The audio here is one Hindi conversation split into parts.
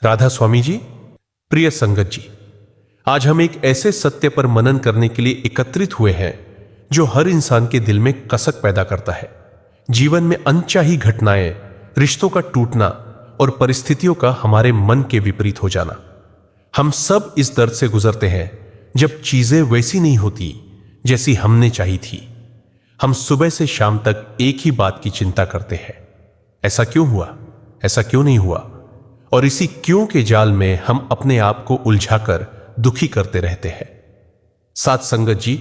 राधा स्वामी जी, प्रिय संगत जी, आज हम एक ऐसे सत्य पर मनन करने के लिए एकत्रित हुए हैं जो हर इंसान के दिल में कसक पैदा करता है। जीवन में अनचाही घटनाएं, रिश्तों का टूटना और परिस्थितियों का हमारे मन के विपरीत हो जाना। हम सब इस दर्द से गुजरते हैं जब चीजें वैसी नहीं होती जैसी हमने चाही थी। हम सुबह से शाम तक एक ही बात की चिंता करते हैं, ऐसा क्यों हुआ, ऐसा क्यों नहीं हुआ, और इसी क्यों के जाल में हम अपने आप को उलझाकर दुखी करते रहते हैं। साथ संगत जी,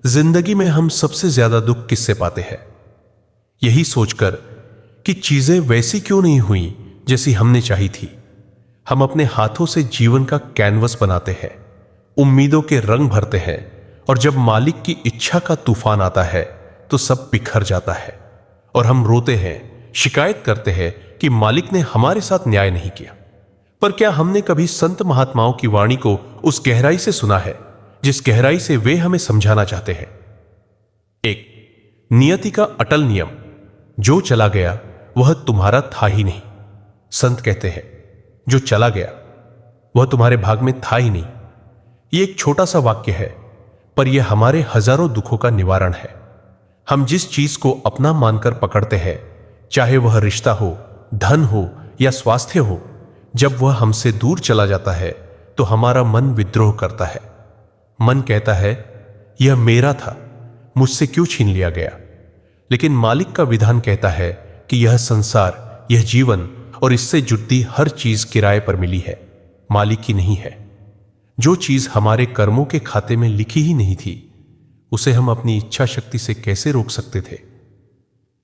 जिंदगी में हम सबसे ज्यादा दुख किससे पाते हैं? यही सोचकर कि चीजें वैसी क्यों नहीं हुई जैसी हमने चाही थी। हम अपने हाथों से जीवन का कैनवस बनाते हैं, उम्मीदों के रंग भरते हैं, और जब मालिक की इच्छा का तूफान आता है तो सब बिखर जाता है और हम रोते हैं, शिकायत करते हैं कि मालिक ने हमारे साथ न्याय नहीं किया। पर क्या हमने कभी संत महात्माओं की वाणी को उस गहराई से सुना है जिस गहराई से वे हमें समझाना चाहते हैं? एक नियति का अटल नियम, जो चला गया वह तुम्हारा था ही नहीं। संत कहते हैं, जो चला गया वह तुम्हारे भाग में था ही नहीं। यह एक छोटा सा वाक्य है, पर यह हमारे हजारों दुखों का निवारण है। हम जिस चीज को अपना मानकर पकड़ते हैं, चाहे वह रिश्ता हो, धन हो या स्वास्थ्य हो, जब वह हमसे दूर चला जाता है तो हमारा मन विद्रोह करता है। मन कहता है, यह मेरा था, मुझसे क्यों छीन लिया गया। लेकिन मालिक का विधान कहता है कि यह संसार, यह जीवन और इससे जुड़ती हर चीज किराए पर मिली है, मालिक की नहीं है। जो चीज हमारे कर्मों के खाते में लिखी ही नहीं थी, उसे हम अपनी इच्छा शक्ति से कैसे रोक सकते थे?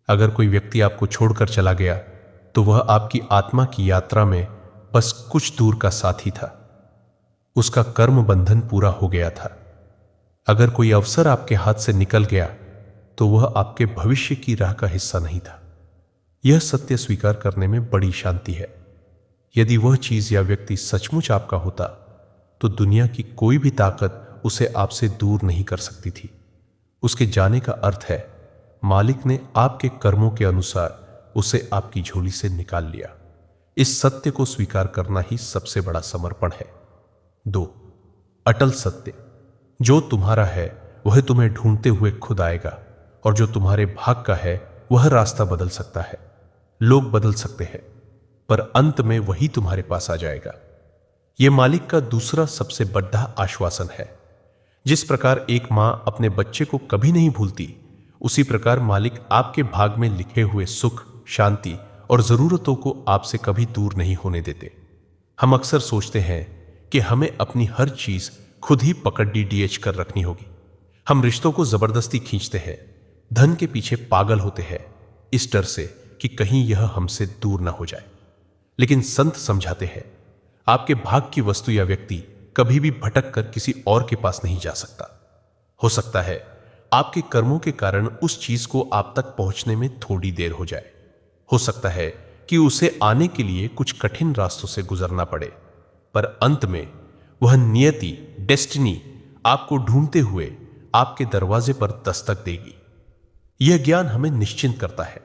अगर कोई व्यक्ति आपको छोड़कर चला गया तो वह आपकी आत्मा की यात्रा में बस कुछ दूर का साथी था। उसका कर्म बंधन पूरा हो गया था। अगर कोई अवसर आपके हाथ से निकल गया तो वह आपके भविष्य की राह का हिस्सा नहीं था। यह सत्य स्वीकार करने में बड़ी शांति है। यदि वह चीज या व्यक्ति सचमुच आपका होता तो दुनिया की कोई भी ताकत उसे आपसे दूर नहीं कर सकती थी। उसके जाने का अर्थ है, मालिक ने आपके कर्मों के अनुसार उसे आपकी झोली से निकाल लिया। इस सत्य को स्वीकार करना ही सबसे बड़ा समर्पण है। 2 अटल सत्य, जो तुम्हारा है वह तुम्हें ढूंढते हुए खुद आएगा, और जो तुम्हारे भाग का है वह रास्ता बदल सकता है। लोग बदल सकते हैं, पर अंत में वही तुम्हारे पास आ जाएगा। यह मालिक का दूसरा सबसे बड़ा आश्वासन है। जिस प्रकार एक मां अपने बच्चे को कभी नहीं भूलती, उसी प्रकार मालिक आपके भाग में लिखे हुए सुख, शांति और जरूरतों को आपसे कभी दूर नहीं होने देते। हम अक्सर सोचते हैं कि हमें अपनी हर चीज खुद ही पकड़ डीडीएच कर रखनी होगी। हम रिश्तों को जबरदस्ती खींचते हैं, धन के पीछे पागल होते हैं, इस डर से कि कहीं यह हमसे दूर ना हो जाए। लेकिन संत समझाते हैं, आपके भाग की वस्तु या व्यक्ति कभी भी भटक कर किसी और के पास नहीं जा सकता। हो सकता है आपके कर्मों के कारण उस चीज को आप तक पहुंचने में थोड़ी देर हो जाए। हो सकता है कि उसे आने के लिए कुछ कठिन रास्तों से गुजरना पड़े, पर अंत में वह नियति, डेस्टिनी आपको ढूंढते हुए आपके दरवाजे पर दस्तक देगी। यह ज्ञान हमें निश्चिंत करता है।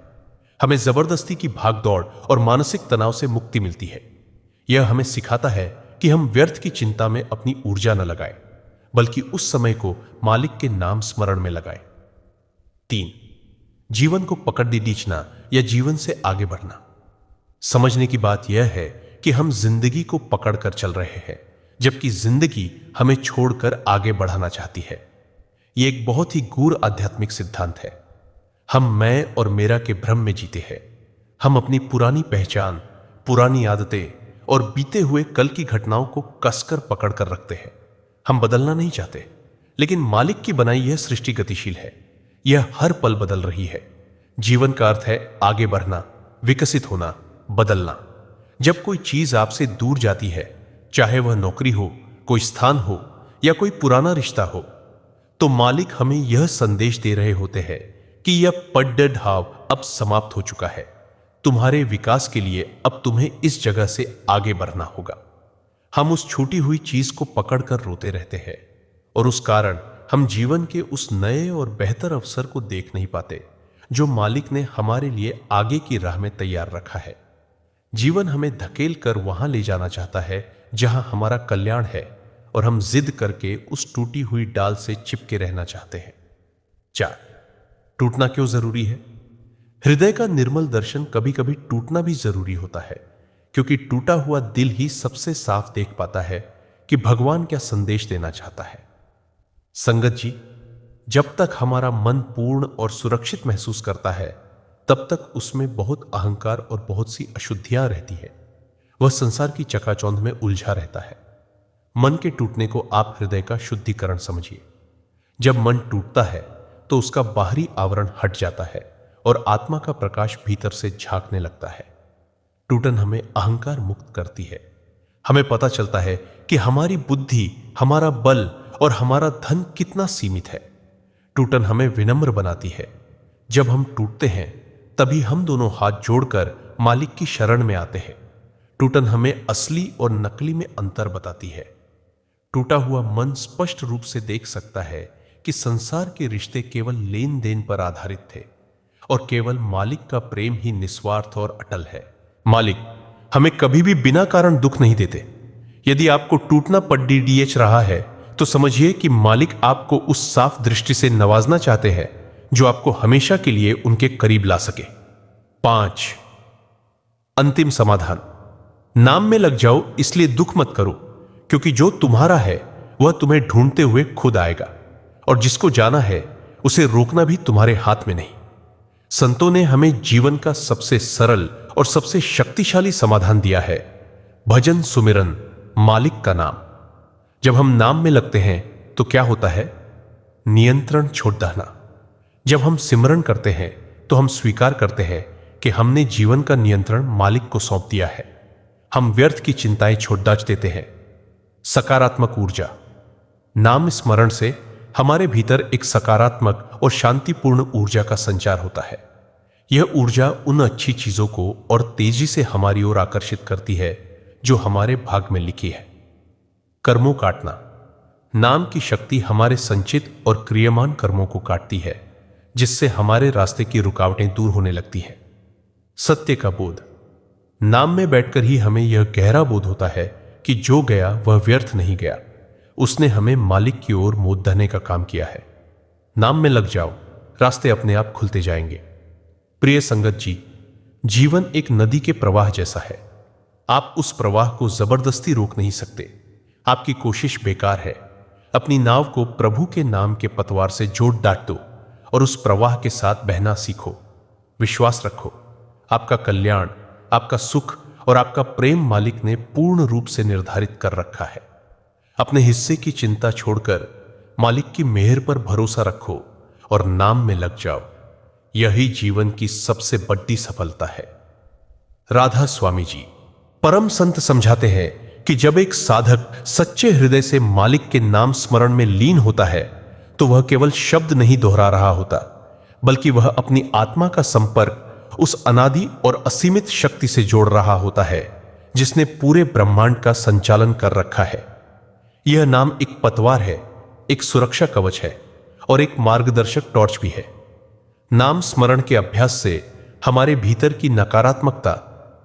हमें जबरदस्ती की भागदौड़ और मानसिक तनाव से मुक्ति मिलती है। यह हमें सिखाता है कि हम व्यर्थ की चिंता में अपनी ऊर्जा न लगाएं, बल्कि उस समय को मालिक के नाम स्मरण में लगाएं। 3 जीवन को पकड़ दीजना या जीवन से आगे बढ़ना। समझने की बात यह है कि हम जिंदगी को पकड़कर चल रहे हैं, जबकि जिंदगी हमें छोड़कर आगे बढ़ाना चाहती है। यह एक बहुत ही गूढ़ आध्यात्मिक सिद्धांत है। हम मैं और मेरा के भ्रम में जीते हैं। हम अपनी पुरानी पहचान, पुरानी आदतें और बीते हुए कल की घटनाओं को कसकर पकड़ कर रखते हैं। हम बदलना नहीं चाहते, लेकिन मालिक की बनाई यह सृष्टि गतिशील है। यह हर पल बदल रही है। जीवन का अर्थ है आगे बढ़ना, विकसित होना, बदलना। जब कोई चीज आपसे दूर जाती है, चाहे वह नौकरी हो, कोई स्थान हो या कोई पुराना रिश्ता हो, तो मालिक हमें यह संदेश दे रहे होते हैं कि यह पड्ड ढाव अब समाप्त हो चुका है। तुम्हारे विकास के लिए अब तुम्हें इस जगह से आगे बढ़ना होगा। हम उस छूटी हुई चीज को पकड़कर रोते रहते हैं, और उस कारण हम जीवन के उस नए और बेहतर अवसर को देख नहीं पाते जो मालिक ने हमारे लिए आगे की राह में तैयार रखा है। जीवन हमें धकेल कर वहां ले जाना चाहता है जहां हमारा कल्याण है, और हम जिद करके उस टूटी हुई डाल से चिपके रहना चाहते हैं। 4. टूटना क्यों जरूरी है? हृदय का निर्मल दर्शन कभी कभी टूटना भी जरूरी होता है, क्योंकि टूटा हुआ दिल ही सबसे साफ देख पाता है कि भगवान क्या संदेश देना चाहता है। संगत जी, जब तक हमारा मन पूर्ण और सुरक्षित महसूस करता है, तब तक उसमें बहुत अहंकार और बहुत सी अशुद्धियां रहती है। वह संसार की चकाचौंध में उलझा रहता है। मन के टूटने को आप हृदय का शुद्धिकरण समझिए। जब मन टूटता है तो उसका बाहरी आवरण हट जाता है और आत्मा का प्रकाश भीतर से झांकने लगता है। टूटन हमें अहंकार मुक्त करती है। हमें पता चलता है कि हमारी बुद्धि, हमारा बल और हमारा धन कितना सीमित है। टूटन हमें विनम्र बनाती है। जब हम टूटते हैं तभी हम दोनों हाथ जोड़कर मालिक की शरण में आते हैं। टूटन हमें असली और नकली में अंतर बताती है। टूटा हुआ मन स्पष्ट रूप से देख सकता है कि संसार के रिश्ते केवल लेन देन पर आधारित थे और केवल मालिक का प्रेम ही निस्वार्थ और अटल है। मालिक हमें कभी भी बिना कारण दुख नहीं देते। यदि आपको टूटना पड़ीडीएच रहा है तो समझिए कि मालिक आपको उस साफ दृष्टि से नवाजना चाहते हैं जो आपको हमेशा के लिए उनके करीब ला सके। 5. अंतिम समाधान। नाम में लग जाओ, इसलिए दुख मत करो, क्योंकि जो तुम्हारा है वह तुम्हें ढूंढते हुए खुद आएगा, और जिसको जाना है उसे रोकना भी तुम्हारे हाथ में नहीं। संतों ने हमें जीवन का सबसे सरल और सबसे शक्तिशाली समाधान दिया है। भजन सुमिरन, मालिक का नाम। जब हम नाम में लगते हैं तो क्या होता है? नियंत्रण छोड़ देना। जब हम सिमरन करते हैं तो हम स्वीकार करते हैं कि हमने जीवन का नियंत्रण मालिक को सौंप दिया है। हम व्यर्थ की चिंताएं छोड़ देते हैं। सकारात्मक ऊर्जा। नाम स्मरण से हमारे भीतर एक सकारात्मक और शांतिपूर्ण ऊर्जा का संचार होता है। यह ऊर्जा उन अच्छी चीजों को और तेजी से हमारी ओर आकर्षित करती है जो हमारे भाग में लिखी है। कर्मों काटना। नाम की शक्ति हमारे संचित और क्रियमान कर्मों को काटती है, जिससे हमारे रास्ते की रुकावटें दूर होने लगती हैं। सत्य का बोध। नाम में बैठकर ही हमें यह गहरा बोध होता है कि जो गया वह व्यर्थ नहीं गया, उसने हमें मालिक की ओर मोड़ देने का काम किया है। नाम में लग जाओ, रास्ते अपने आप खुलते जाएंगे। प्रिय संगत जी, जीवन एक नदी के प्रवाह जैसा है। आप उस प्रवाह को जबरदस्ती रोक नहीं सकते। आपकी कोशिश बेकार है। अपनी नाव को प्रभु के नाम के पतवार से जोड़ डाट दो और उस प्रवाह के साथ बहना सीखो। विश्वास रखो, आपका कल्याण, आपका सुख और आपका प्रेम मालिक ने पूर्ण रूप से निर्धारित कर रखा है। अपने हिस्से की चिंता छोड़कर मालिक की मेहर पर भरोसा रखो और नाम में लग जाओ। यही जीवन की सबसे बड़ी सफलता है। राधा स्वामी जी, परम संत, समझाते हैं कि जब एक साधक सच्चे हृदय से मालिक के नाम स्मरण में लीन होता है तो वह केवल शब्द नहीं दोहरा रहा होता, बल्कि वह अपनी आत्मा का संपर्क उस अनादि और असीमित शक्ति से जोड़ रहा होता है जिसने पूरे ब्रह्मांड का संचालन कर रखा है। यह नाम एक पतवार है, एक सुरक्षा कवच है और एक मार्गदर्शक टॉर्च भी है। नाम स्मरण के अभ्यास से हमारे भीतर की नकारात्मकता,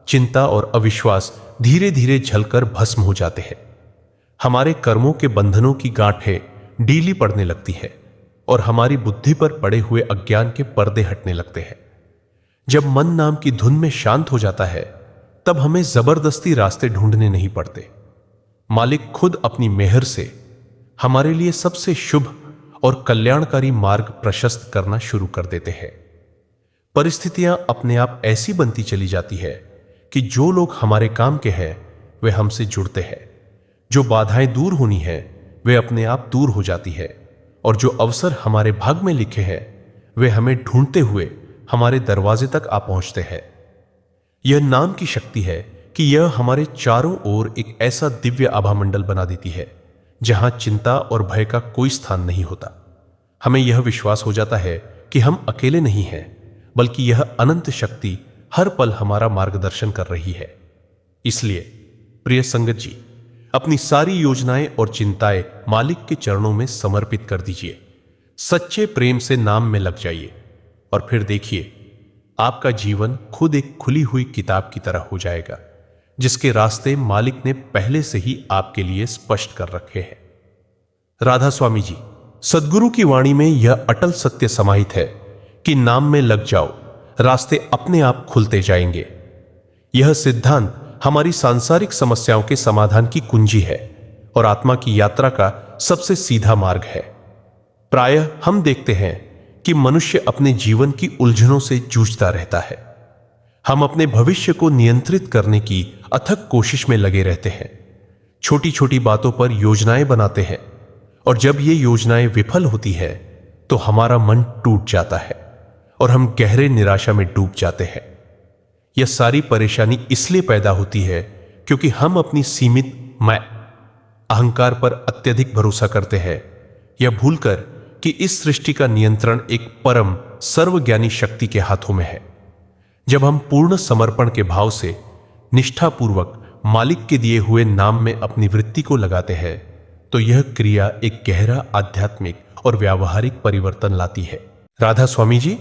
चिंता और अविश्वास धीरे धीरे झलकर भस्म हो जाते हैं। हमारे कर्मों के बंधनों की गांठें ढीली पड़ने लगती है और हमारी बुद्धि पर पड़े हुए अज्ञान के पर्दे हटने लगते हैं। जब मन नाम की धुन में शांत हो जाता है तब हमें जबरदस्ती रास्ते ढूंढने नहीं पड़ते। मालिक खुद अपनी मेहर से हमारे लिए सबसे शुभ और कल्याणकारी मार्ग प्रशस्त करना शुरू कर देते हैं। परिस्थितियां अपने आप ऐसी बनती चली जाती है कि जो लोग हमारे काम के हैं वे हमसे जुड़ते हैं। जो बाधाएं दूर होनी है वे अपने आप दूर हो जाती है और जो अवसर हमारे भाग में लिखे हैं वे हमें ढूंढते हुए हमारे दरवाजे तक आ पहुंचते हैं। यह नाम की शक्ति है कि यह हमारे चारों ओर एक ऐसा दिव्य आभामंडल बना देती है जहां चिंता और भय का कोई स्थान नहीं होता। हमें यह विश्वास हो जाता है कि हम अकेले नहीं हैं, बल्कि यह अनंत शक्ति हर पल हमारा मार्गदर्शन कर रही है। इसलिए प्रिय संगत जी, अपनी सारी योजनाएं और चिंताएं मालिक के चरणों में समर्पित कर दीजिए। सच्चे प्रेम से नाम में लग जाइए और फिर देखिए आपका जीवन खुद एक खुली हुई किताब की तरह हो जाएगा, जिसके रास्ते मालिक ने पहले से ही आपके लिए स्पष्ट कर रखे हैं। राधा स्वामी जी, सद्गुरु की वाणी में यह अटल सत्य समाहित है कि नाम में लग जाओ, रास्ते अपने आप खुलते जाएंगे। यह सिद्धांत हमारी सांसारिक समस्याओं के समाधान की कुंजी है और आत्मा की यात्रा का सबसे सीधा मार्ग है। प्रायः हम देखते हैं कि मनुष्य अपने जीवन की उलझनों से जूझता रहता है। हम अपने भविष्य को नियंत्रित करने की अथक कोशिश में लगे रहते हैं, छोटी छोटी बातों पर योजनाएं बनाते हैं, और जब ये योजनाएं विफल होती है तो हमारा मन टूट जाता है और हम गहरे निराशा में डूब जाते हैं। यह सारी परेशानी इसलिए पैदा होती है क्योंकि हम अपनी सीमित मैं अहंकार पर अत्यधिक भरोसा करते हैं, यह भूलकर कि इस सृष्टि का नियंत्रण एक परम सर्वज्ञानी शक्ति के हाथों में है। जब हम पूर्ण समर्पण के भाव से निष्ठापूर्वक मालिक के दिए हुए नाम में अपनी वृत्ति को लगाते हैं तो यह क्रिया एक गहरा आध्यात्मिक और व्यावहारिक परिवर्तन लाती है। राधा स्वामी जी,